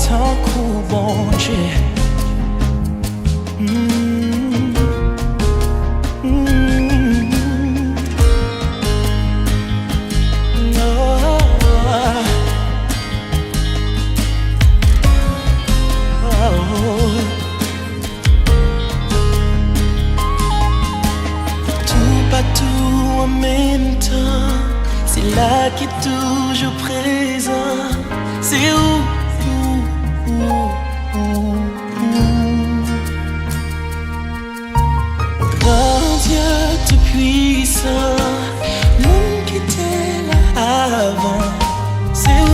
Tant qu'au bon Dieu. Tout partout en même temps, c'est là qui est toujours présent. C'est où? Grand Dieu tout puissant, monde qui était là avant, c'est où?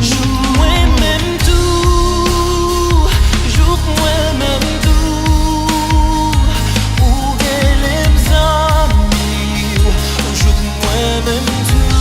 Joue moi-même tout, joue moi-même tout, où est les amis, joue moi-même tout.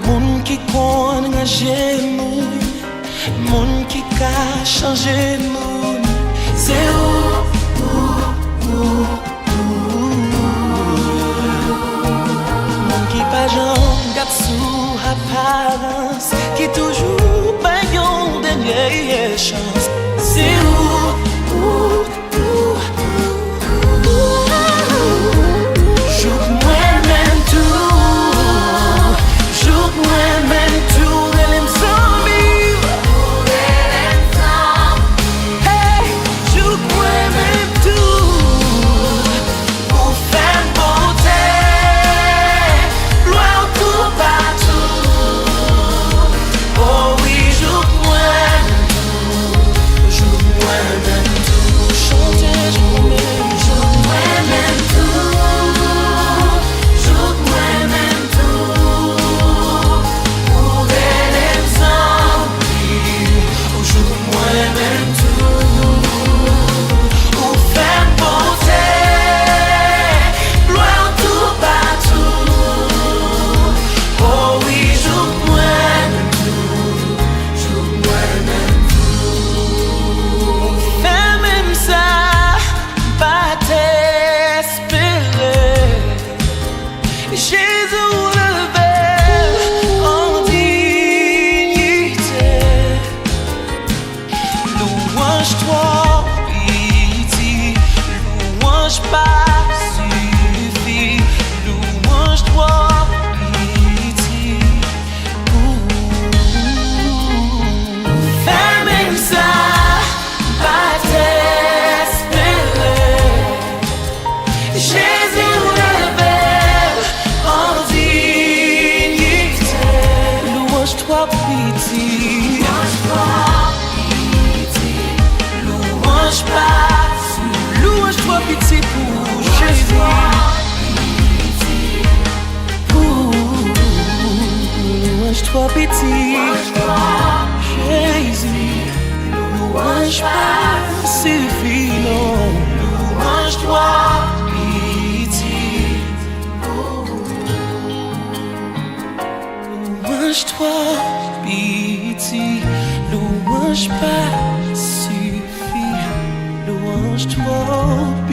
Moun qui connaît engagé moun qui a changé moun, c'est où? Moun qui pas jamais garde sous apparence, qui toujours pas yon dernière chance, c'est où? Louange-toi, pitié, louange pas suffit, louange-toi, pitié. Fais même ça, pas t'espérer. Jésus révèle en dignité. Louange-toi, pitié. Louange-toi, pitié pour Jésus. Louange-toi, pitié. Jésus. Louange pas suffit, non. Louange-toi, pitié. Louange-toi, pitié. Louange pas suffit. Louange-toi.